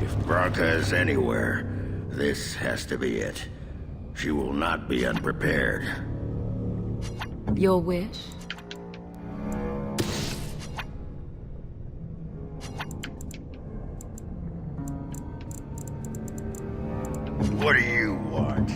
If Branca is anywhere, this has to be it. She will not be unprepared. Your wish? What do you want?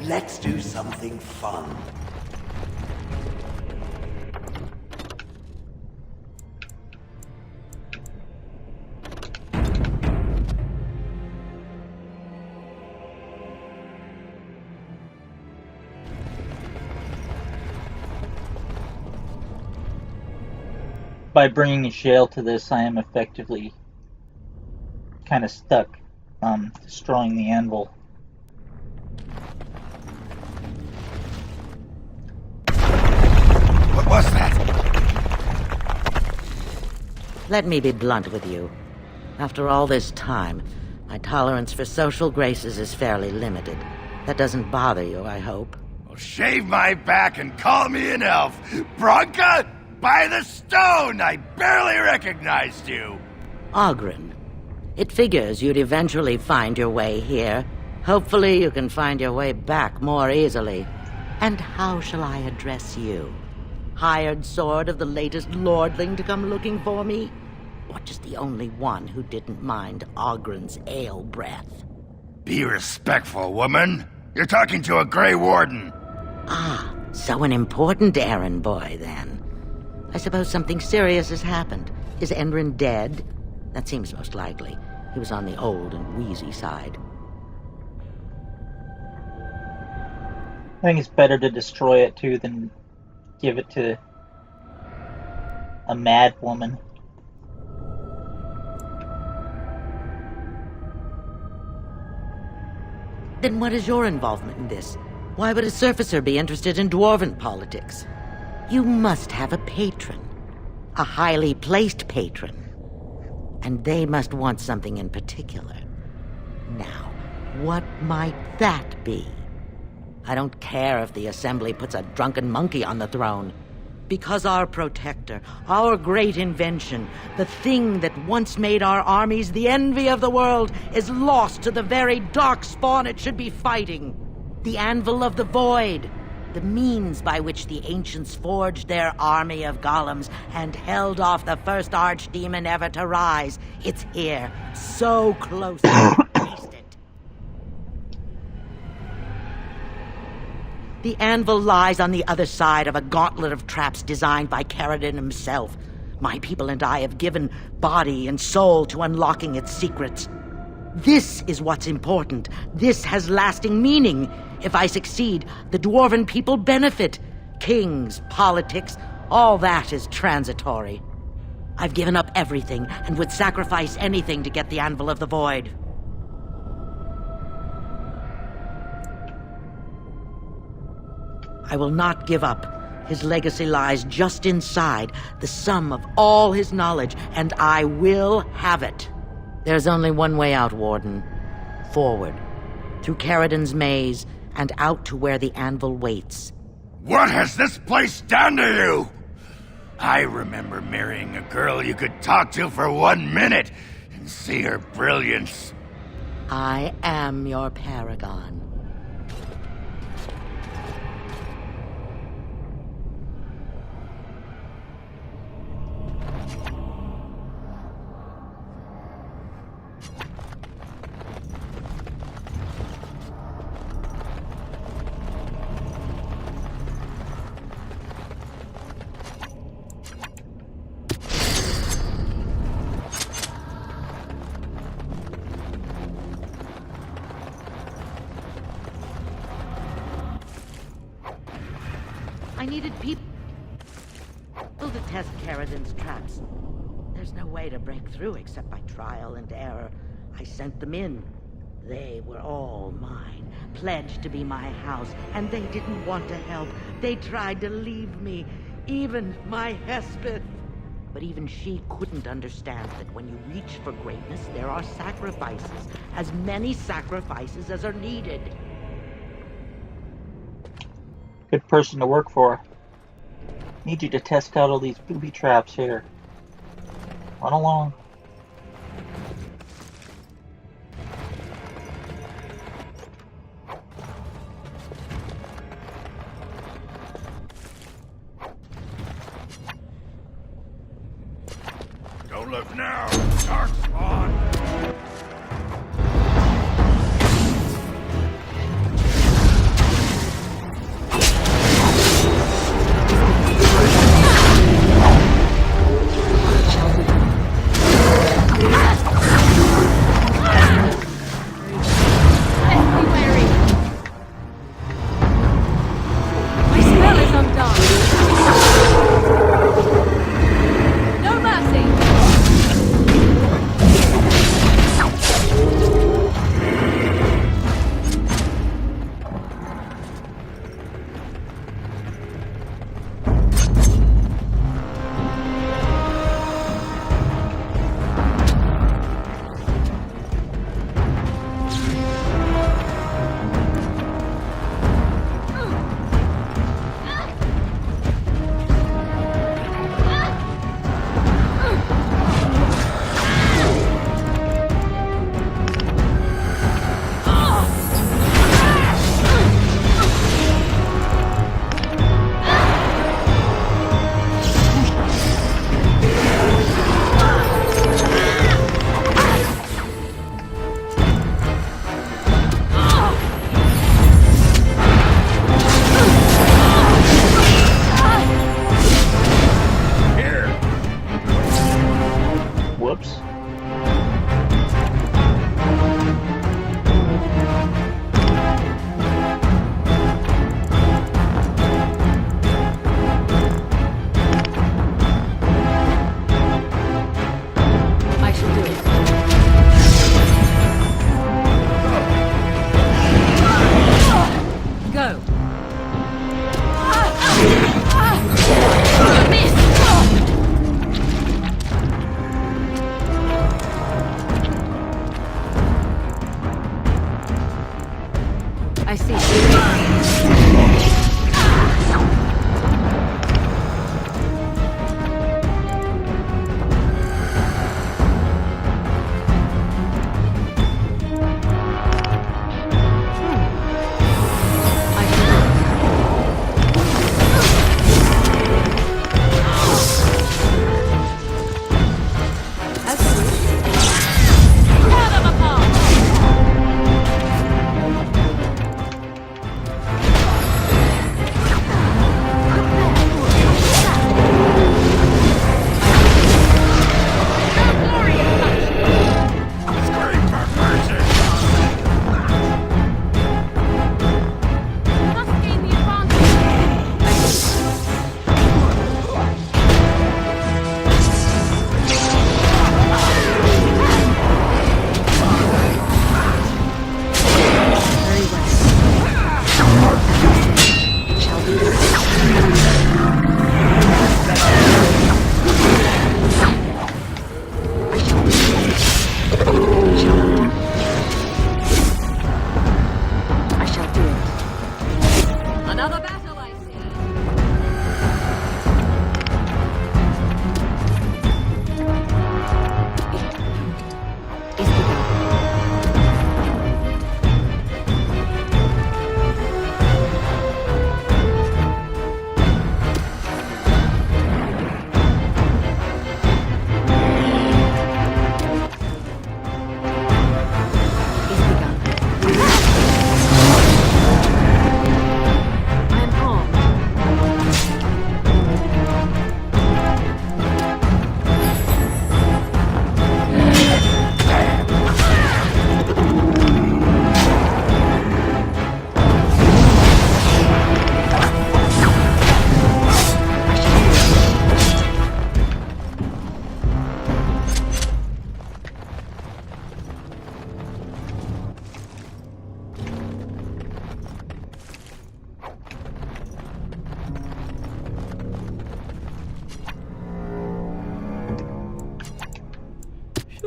Let's do something fun. By bringing Shale to this, I am effectively kind of stuck destroying the Anvil. What was that? Let me be blunt with you. After all this time, my tolerance for social graces is fairly limited. That doesn't bother you, I hope. Well, shave my back and call me an elf. Branca? By the stone! I barely recognized you! Ogren. It figures you'd eventually find your way here. Hopefully you can find your way back more easily. And how shall I address you? Hired sword of the latest lordling to come looking for me? Or just the only one who didn't mind Ogren's ale breath? Be respectful, woman. You're talking to a Grey Warden. Ah, so an important errand boy, then. I suppose something serious has happened. Is Enrin dead? That seems most likely. He was on the old and wheezy side. I think it's better to destroy it too than give it to a mad woman. Then what is your involvement in this? Why would a surfacer be interested in dwarven politics? You must have a patron. A highly placed patron. And they must want something in particular. Now, what might that be? I don't care if the Assembly puts a drunken monkey on the throne. Because our protector, our great invention, the thing that once made our armies the envy of the world, is lost to the very dark spawn it should be fighting. The Anvil of the Void. The means by which the ancients forged their army of golems and held off the first archdemon ever to rise. It's here, so close. Taste it. The Anvil lies on the other side of a gauntlet of traps designed by Caridin himself. My people and I have given body and soul to unlocking its secrets. This is what's important. This has lasting meaning. If I succeed, the dwarven people benefit. Kings, politics, all that is transitory. I've given up everything and would sacrifice anything to get the Anvil of the Void. I will not give up. His legacy lies just inside, the sum of all his knowledge, and I will have it. There's only one way out, Warden. Forward. Through Caridin's maze, and out to where the Anvil waits. What has this place done to you? I remember marrying a girl you could talk to for 1 minute and see her brilliance. I am your paragon. needed people to test Caridin's traps. There's no way to break through except by trial and error. I sent them in. They were all mine, pledged to be my house, and they didn't want to help. They tried to leave me, even my Hespeth. But even she couldn't understand that when you reach for greatness, there are sacrifices, as many sacrifices as are needed. Good person to work for. Need you to test out all these booby traps here. Run along. Don't look now! Dark spawn!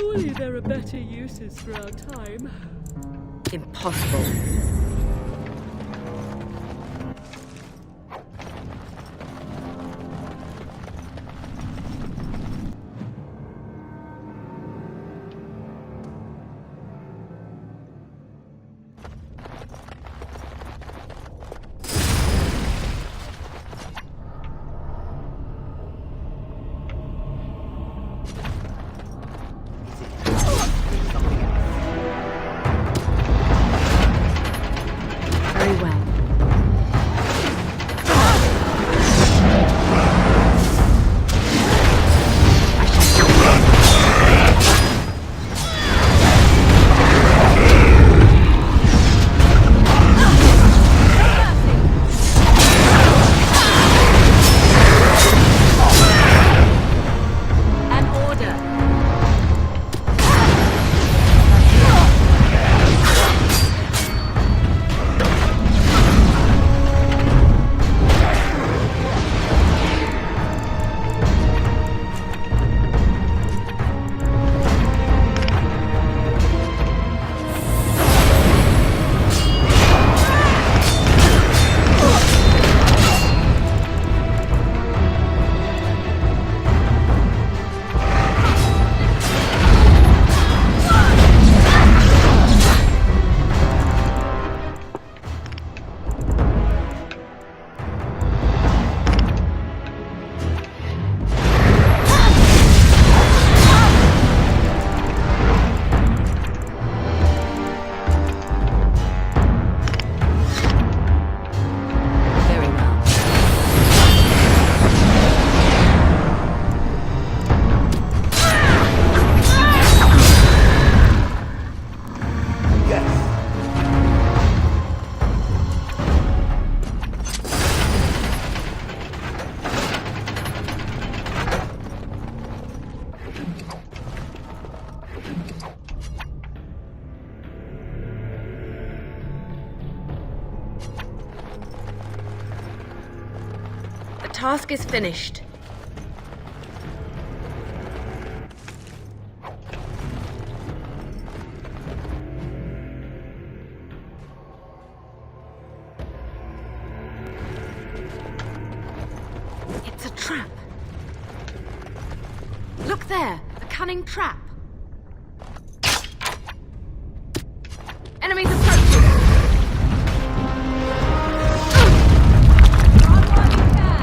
Surely there are better uses for our time. Impossible. Very well. An order. Very well. Yes. The task is finished. It's a trap. Look there, a cunning trap. Enemies approaching. Run while you can.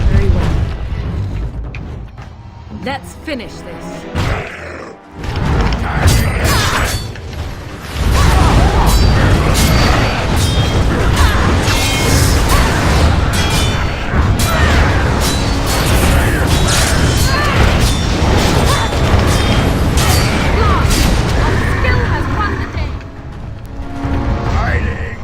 Very well. Let's finish this. Skill has won the day. Hiding!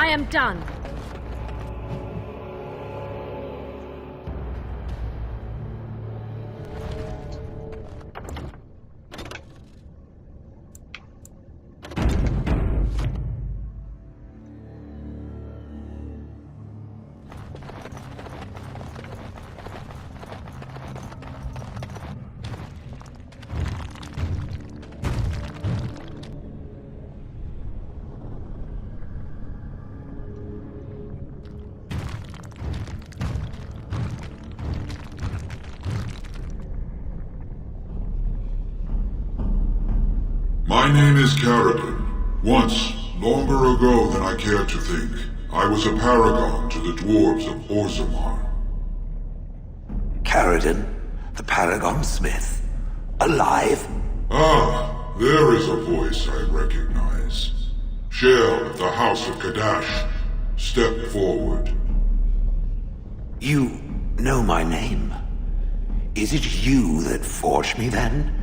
I am done. My name is Caridin. Once, longer ago than I cared to think, I was a paragon to the dwarves of Orzammar. Caridin, the Paragon Smith. Alive? Ah, there is a voice I recognize. Shale of the House of Kadash. Step forward. You know my name? Is it you that forged me then?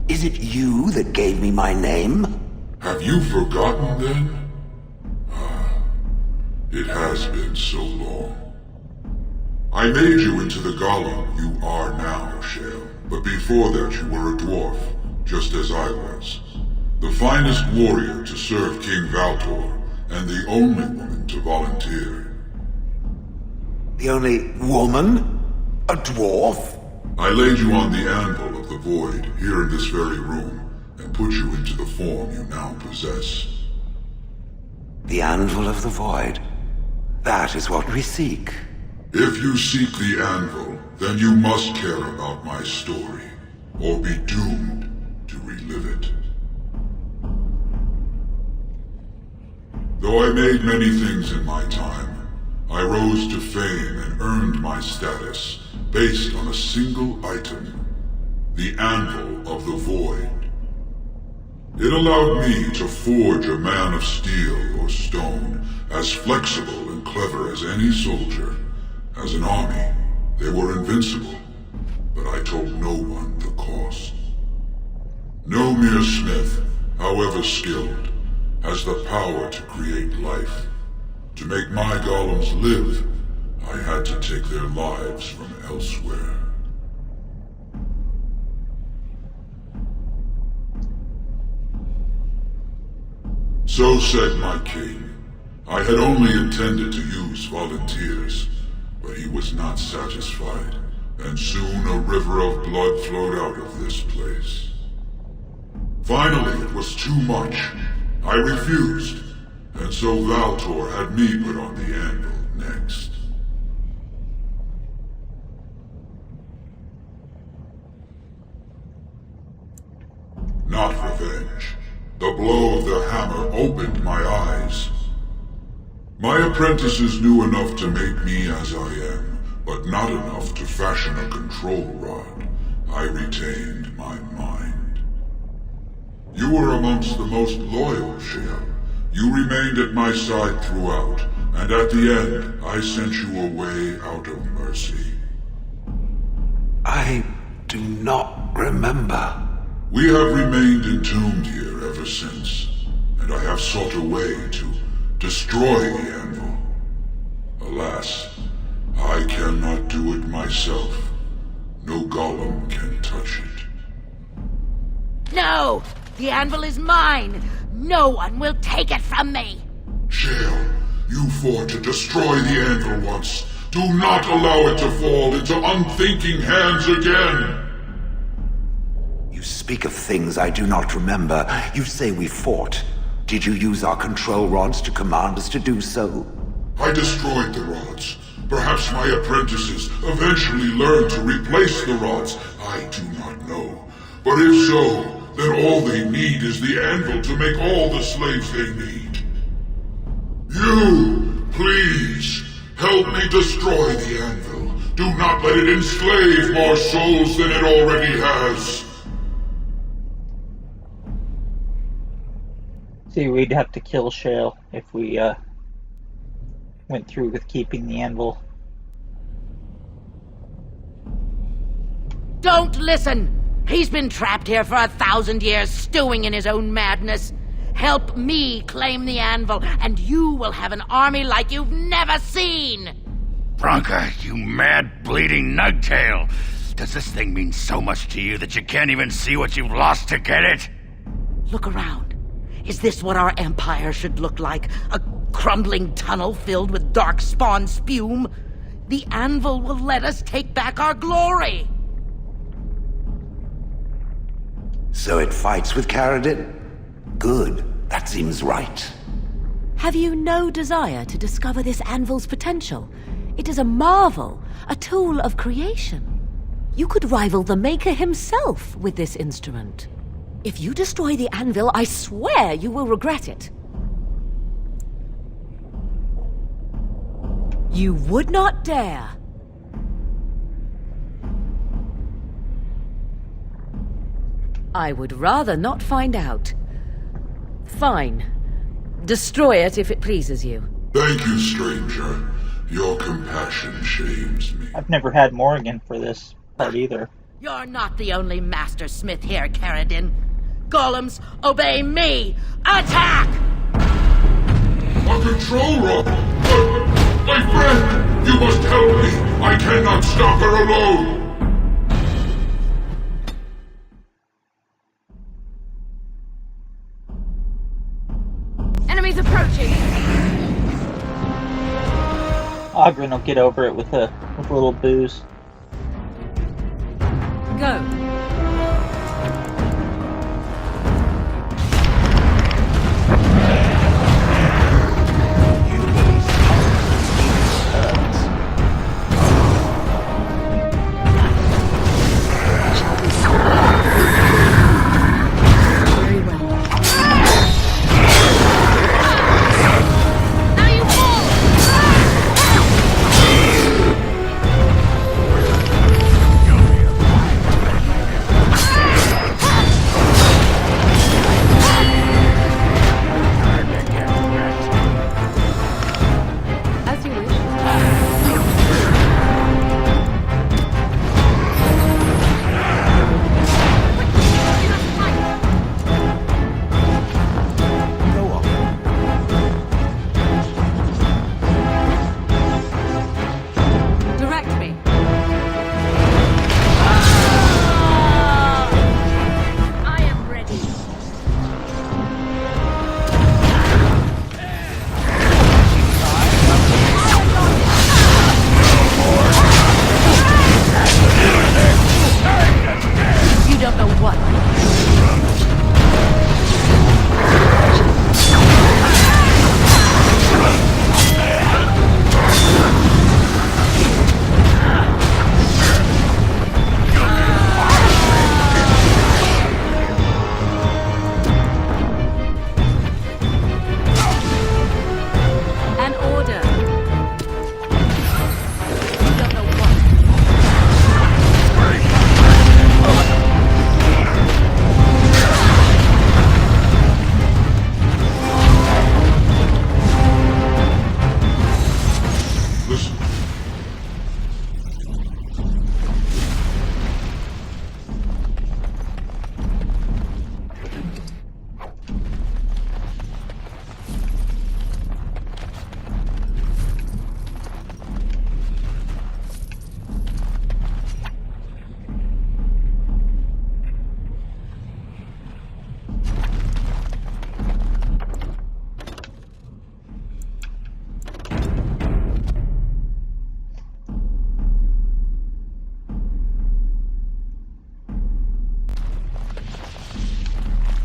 Is it you that gave me my name? Have you forgotten then? Ah, it has been so long. I made you into the golem you are now, Shale. But before that you were a dwarf, just as I was. The finest warrior to serve King Valtor, and the only woman to volunteer. The only woman? A dwarf? I laid you on the anvil of the void, here in this very room, and put you into the form you now possess. The Anvil of the Void. That is what we seek. If you seek the anvil, then you must care about my story, or be doomed to relive it. Though I made many things in my time, I rose to fame and earned my status based on a single item, the Anvil of the Void. It allowed me to forge a man of steel or stone, as flexible and clever as any soldier. As an army, they were invincible, but I told no one the cost. No mere smith, however skilled, has the power to create life. To make my golems live, I had to take their lives from elsewhere. So said my king. I had only intended to use volunteers, but he was not satisfied, and soon a river of blood flowed out of this place. Finally, it was too much. I refused, and so Valtor had me put on the anvil next. Not revenge. The blow of the hammer opened my eyes. My apprentices knew enough to make me as I am, but not enough to fashion a control rod. I retained my mind. You were amongst the most loyal, Shale. You remained at my side throughout, and at the end, I sent you away out of mercy. I do not remember. We have remained entombed here ever since, and I have sought a way to destroy the anvil. Alas, I cannot do it myself. No golem can touch it. No! The anvil is mine! No one will take it from me! Shale, you fought to destroy the anvil once. Do not allow it to fall into unthinking hands again! You speak of things I do not remember. You say we fought. Did you use our control rods to command us to do so? I destroyed the rods. Perhaps my apprentices eventually learned to replace the rods. I do not know. But if so, then all they need is the anvil to make all the slaves they need. You, please, help me destroy the anvil. Do not let it enslave more souls than it already has. See, we'd have to kill Shale if we went through with keeping the anvil. Don't listen! He's been trapped here for 1,000 years, stewing in his own madness. Help me claim the Anvil, and you will have an army like you've never seen! Branca, you mad, bleeding nugtail! Does this thing mean so much to you that you can't even see what you've lost to get it? Look around. Is this what our empire should look like? A crumbling tunnel filled with dark spawn spume? The Anvil will let us take back our glory! So it fights with Caridin? Good. That seems right. Have you no desire to discover this Anvil's potential? It is a marvel, a tool of creation. You could rival the Maker himself with this instrument. If you destroy the Anvil, I swear you will regret it. You would not dare. I would rather not find out. Fine. Destroy it if it pleases you. Thank you, stranger. Your compassion shames me. I've never had Morrigan for this part either. You're not the only master smith here, Caridin. Golems, obey me! Attack! A control rod! My friend! You must help me! I cannot stop her alone! Enemies approaching! Ogren will get over it with a little booze. Go. Very well. Now you fall! As you wish. Direct me. I am ready. You don't know what. An order. You don't know what. Listen.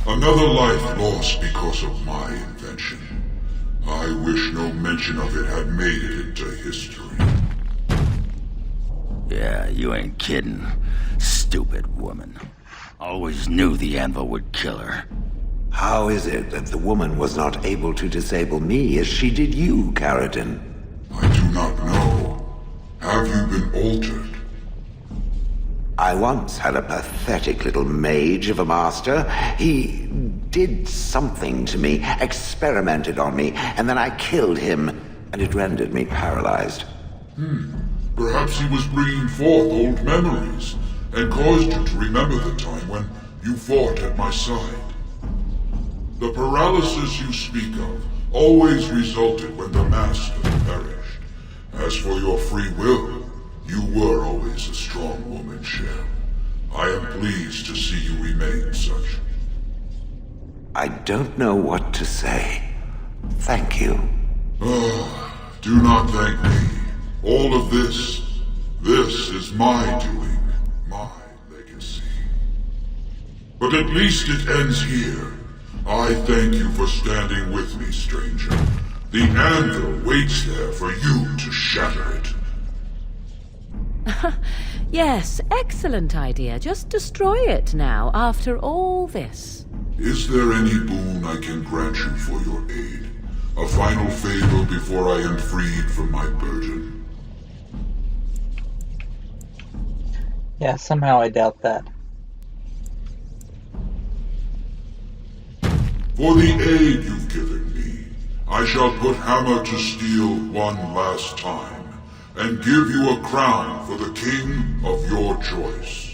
Another life lost because of my invention. I wish no mention of it had made it into history. Yeah, you ain't kidding. Stupid woman. Always knew the Anvil would kill her. How is it that the woman was not able to disable me as she did you, Caridin? I do not know. Have you been altered? I once had a pathetic little mage of a master. He did something to me, experimented on me, and then I killed him, and it rendered me paralyzed. Perhaps he was bringing forth old memories, and caused you to remember the time when you fought at my side. The paralysis you speak of always resulted when the Master perished. As for your free will, you were always a strong woman, Shale. I am pleased to see you remain such. I don't know what to say. Thank you. Do not thank me. All of this is my doing, my legacy. But at least it ends here. I thank you for standing with me, stranger. The Anvil waits there for you to shatter it. Yes, excellent idea. Just destroy it now, after all this. Is there any boon I can grant you for your aid? A final favor before I am freed from my burden? Yeah, somehow I doubt that. For the aid you've given me, I shall put hammer to steel one last time, and give you a crown for the king of your choice.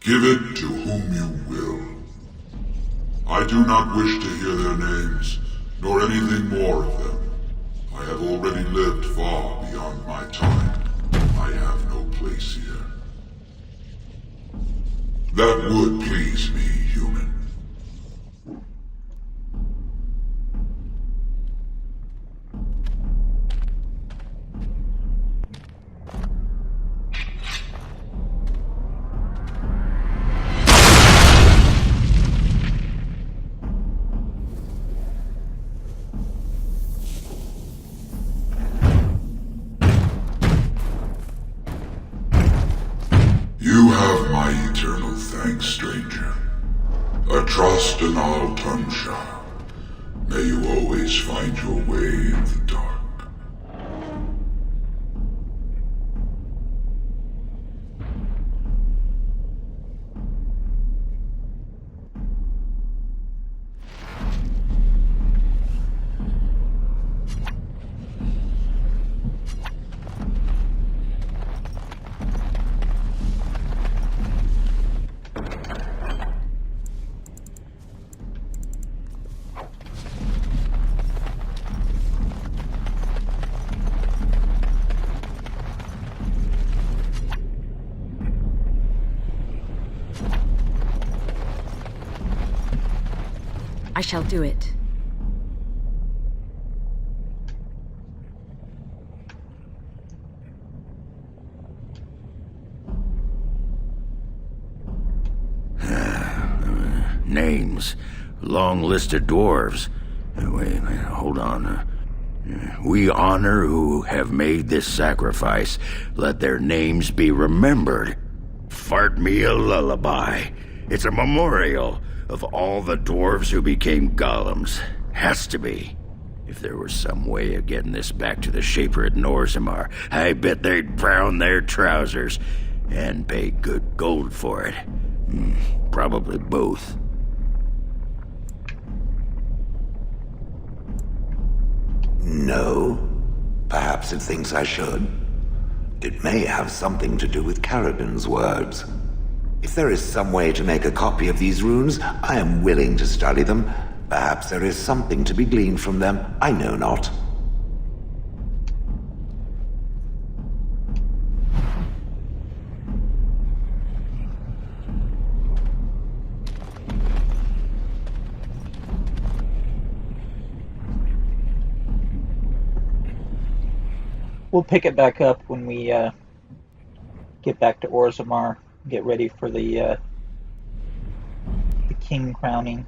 Give it to whom you will. I do not wish to hear their names, nor anything more of them. I have already lived far beyond my time. I have no place here. That would please me, human. You have my eternal thanks, stranger. A trust in all Tumsha. May you always find your way in the dark. I shall do it. Names. Long list of dwarves. Wait, hold on. We honor who have made this sacrifice. Let their names be remembered. Fart me a lullaby. It's a memorial of all the dwarves who became golems. Has to be. If there was some way of getting this back to the Shaper at Norzimar, I bet they'd brown their trousers and pay good gold for it. Probably both. No. Perhaps it thinks I should. It may have something to do with Caridin's words. If there is some way to make a copy of these runes, I am willing to study them. Perhaps there is something to be gleaned from them. I know not. We'll pick it back up when we get back to Orzammar. Get ready for the king crowning.